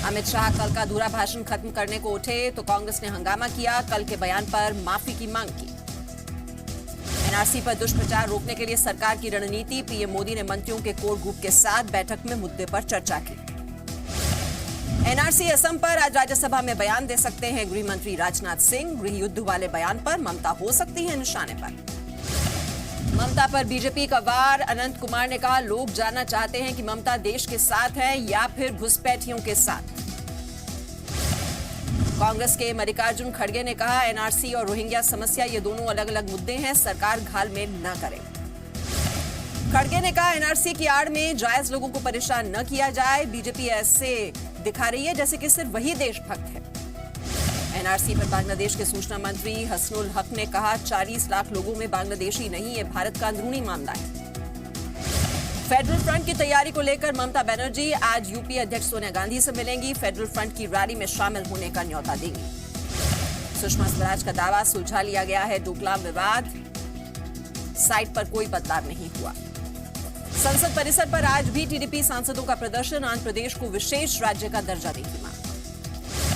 अमित शाह कल का अधूरा भाषण खत्म करने को उठे तो कांग्रेस ने हंगामा किया, कल के बयान पर माफी की मांग की। एनआरसी पर दुष्प्रचार रोकने के लिए सरकार की रणनीति, पीएम मोदी ने मंत्रियों के कोर ग्रुप के साथ बैठक में मुद्दे पर चर्चा की। एनआरसी असम पर आज राज्यसभा में बयान दे सकते हैं गृह मंत्री राजनाथ सिंह। गृह युद्ध वाले बयान पर ममता हो सकती है निशाने पर। ममता पर बीजेपी का वार, अनंत कुमार ने कहा लोग जानना चाहते हैं कि ममता देश के साथ है या फिर घुसपैठियों के साथ। कांग्रेस के मल्लिकार्जुन खड़गे ने कहा एनआरसी और रोहिंग्या समस्या ये दोनों अलग अलग मुद्दे हैं, सरकार घालमेल न करे। खड़गे ने कहा एनआरसी की आड़ में जायज लोगों को परेशान न किया जाए, बीजेपी ऐसे दिखा रही है जैसे कि सिर्फ वही देशभक्त है। एनआरसी पर बांग्लादेश के सूचना मंत्री हसनुल हक ने कहा 40 लाख लोगों में बांग्लादेशी नहीं है, भारत का अंदरूनी मामला है। फेडरल फ्रंट की तैयारी को लेकर ममता बनर्जी आज यूपी अध्यक्ष सोनिया गांधी से मिलेंगी, फेडरल फ्रंट की रैली में शामिल होने का न्योता देंगी। सुषमा स्वराज का दावा सुलझा लिया गया है डोकलाम विवाद, साइट पर कोई बदलाव नहीं हुआ। संसद परिसर पर आज भी टीडीपी सांसदों का प्रदर्शन, आंध्र प्रदेश को विशेष राज्य का दर्जा देने की मांग।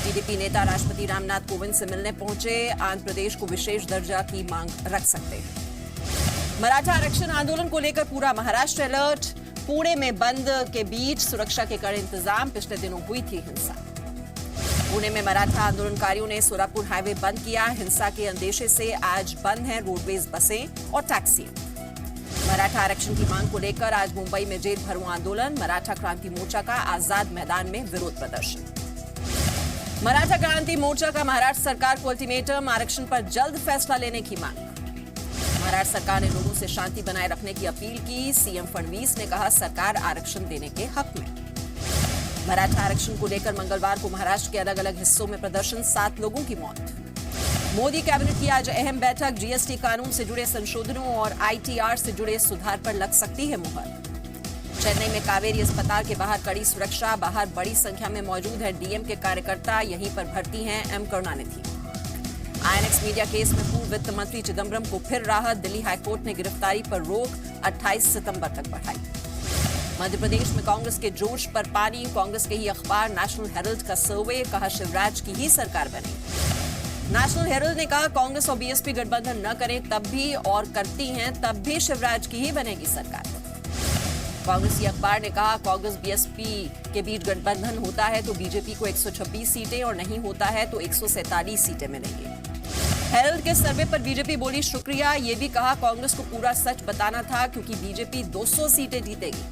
टीडीपी नेता राष्ट्रपति रामनाथ कोविंद से मिलने पहुंचे, आंध्र प्रदेश को विशेष दर्जा की मांग रख सकते हैं। मराठा आरक्षण आंदोलन को लेकर पूरा महाराष्ट्र अलर्ट, पुणे में बंद के बीच सुरक्षा के कड़े इंतजाम, पिछले दिनों हुई थी हिंसा। पुणे में मराठा आंदोलनकारियों ने सोलापुर हाईवे बंद किया, हिंसा के अंदेशे से आज बंद हैं रोडवेज बसें और टैक्सी। मराठा आरक्षण की मांग को लेकर आज मुंबई में जेल भरो आंदोलन, मराठा क्रांति मोर्चा का आजाद मैदान में विरोध प्रदर्शन। मराठा क्रांति मोर्चा का महाराष्ट्र सरकार को अल्टीमेटम, आरक्षण पर जल्द फैसला लेने की मांग। महाराष्ट्र सरकार ने लोगों से शांति बनाए रखने की अपील की, सीएम फडणवीस ने कहा सरकार आरक्षण देने के हक में। मराठा आरक्षण को लेकर मंगलवार को महाराष्ट्र के अलग अलग हिस्सों में प्रदर्शन, 7 लोगों की मौत। मोदी कैबिनेट की आज अहम बैठक, जीएसटी कानून से जुड़े संशोधनों और आईटीआर से जुड़े सुधार पर लग सकती है मुहर। चेन्नई में कावेरी अस्पताल के बाहर कड़ी सुरक्षा, बाहर बड़ी संख्या में मौजूद है डीएम के कार्यकर्ता, यहीं पर भर्ती हैं M Karunanidhi. INX media case में पूर्व वित्त मंत्री चिदम्बरम को फिर राहत, दिल्ली हाईकोर्ट ने गिरफ्तारी पर रोक 28 सितंबर तक बढ़ाई। मध्य प्रदेश में कांग्रेस के जोश पर पानी, कांग्रेस के ही अखबार नेशनल हेरल्ड का सर्वे, कहा शिवराज की ही सरकार बने। नेशनल हेरल्ड ने कहा कांग्रेस और बीएसपी गठबंधन न करें तब भी और करती हैं तब भी शिवराज की ही बनेगी सरकार। कांग्रेसी अखबार ने कहा कांग्रेस बीएसपी के बीच गठबंधन होता है तो बीजेपी को 126 सीटें और नहीं होता है तो 147 सीटें मिलेंगी। हेरल्ड के सर्वे पर बीजेपी बोली शुक्रिया, ये भी कहा कांग्रेस को पूरा सच बताना था क्योंकि बीजेपी 200 सीटें जीतेगी।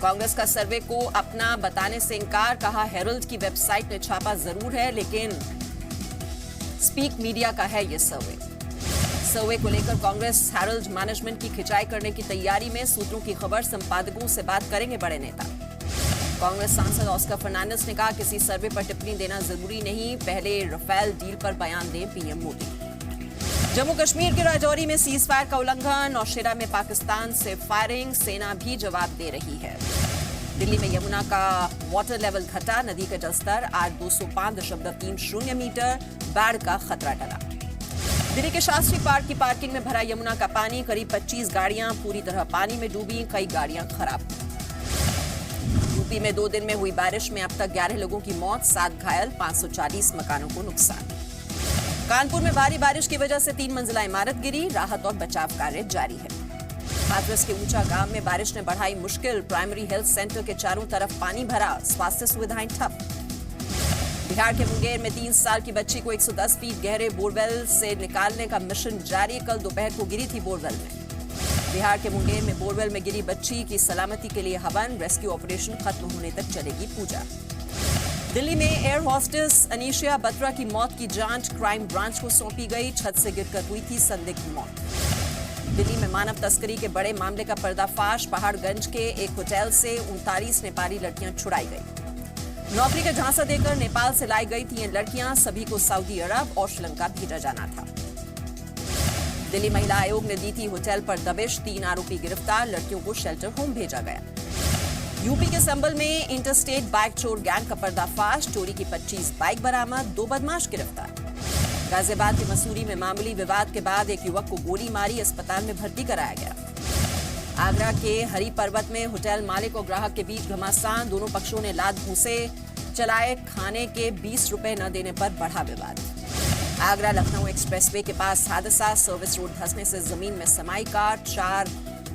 कांग्रेस का सर्वे को अपना बताने से इनकार, कहा हेरल्ड की वेबसाइट ने छापा जरूर है लेकिन स्पीक मीडिया का है ये सर्वे। सर्वे को लेकर कांग्रेस हेरल्ड मैनेजमेंट की खिंचाई करने की तैयारी में, सूत्रों की खबर, संपादकों से बात करेंगे बड़े नेता। कांग्रेस सांसद ऑस्कर फर्नांडिस ने कहा किसी सर्वे पर टिप्पणी देना जरूरी नहीं, पहले राफेल डील पर बयान दें पीएम मोदी। जम्मू कश्मीर के राजौरी में सीज फायर का उल्लंघन, नौशेरा में पाकिस्तान से फायरिंग, सेना भी जवाब दे रही है। दिल्ली में यमुना का वाटर लेवल घटा, नदी का जलस्तर आज 205.30 मीटर, बाढ़ का खतरा टला। दिल्ली के शास्त्री पार्क की पार्किंग में भरा यमुना का पानी, करीब 25 गाड़ियां पूरी तरह पानी में डूबी, कई गाड़ियां खराब। यूपी में 2 दिन में हुई बारिश में अब तक 11 लोगों की मौत, 7 घायल, 540 मकानों को नुकसान। कानपुर में भारी बारिश की वजह से 3 मंजिला इमारत गिरी, राहत और बचाव कार्य जारी है। हाथरस के ऊंचा गांव में बारिश ने बढ़ाई मुश्किल, प्राइमरी हेल्थ सेंटर के चारों तरफ पानी भरा, स्वास्थ्य सुविधाएं ठप। बिहार के मुंगेर में 3 साल की बच्ची को 110 फीट गहरे बोरवेल से निकालने का मिशन जारी, कल दोपहर को गिरी थी बोरवेल में। बिहार के मुंगेर में बोरवेल में गिरी बच्ची की सलामती के लिए हवन, रेस्क्यू ऑपरेशन खत्म होने तक चलेगी पूजा। दिल्ली में एयर होस्टेस अनीशिया बत्रा की मौत की जांच क्राइम ब्रांच को सौंपी गई, छत से गिरकर हुई थी संदिग्ध मौत। दिल्ली में मानव तस्करी के बड़े मामले का पर्दाफाश, पहाड़गंज के एक होटल से 39 नेपाली लड़कियां छुड़ाई गई। नौकरी का झांसा देकर नेपाल से लाई गई थी ये लड़कियां, सभी को सऊदी अरब और श्रीलंका भेजा जाना था। दिल्ली महिला आयोग ने दी थी होटल पर दबिश, 3 आरोपी गिरफ्तार, लड़कियों को शेल्टर होम भेजा गया। यूपी के संबल में इंटरस्टेट बाइक चोर गैंग का पर्दाफाश, चोरी की 25 बाइक बरामद, 2 बदमाश गिरफ्तार। गाजियाबाद के मसूरी में मामूली विवाद के बाद एक युवक को गोली मारी, अस्पताल में भर्ती कराया गया। आगरा के हरी पर्वत में होटल मालिक और ग्राहक के बीच घमासान, दोनों पक्षों ने लात घूंसे चलाए, खाने के 20 रुपए न देने पर बढ़ा विवाद। आगरा लखनऊ एक्सप्रेसवे के पास हादसा, सर्विस रोड धंसने से जमीन में समाई कार, 4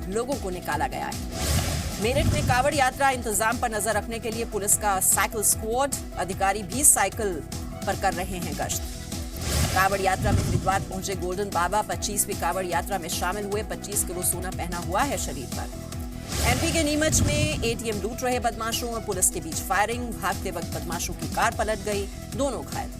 लोगों को निकाला गया है। मेरठ में कावड़ यात्रा इंतजाम पर नजर रखने के लिए पुलिस का साइकिल स्क्वाड, अधिकारी भी साइकिल पर कर रहे हैं गश्त। कावड़ यात्रा में हरिद्वार पहुंचे गोल्डन बाबा 25वीं कावड़ यात्रा में शामिल हुए, 25 किलो सोना पहना हुआ है शरीर पर। एमपी के नीमच में एटीएम लूट रहे बदमाशों और पुलिस के बीच फायरिंग, भागते वक्त बदमाशों की कार पलट गई, दोनों घायल।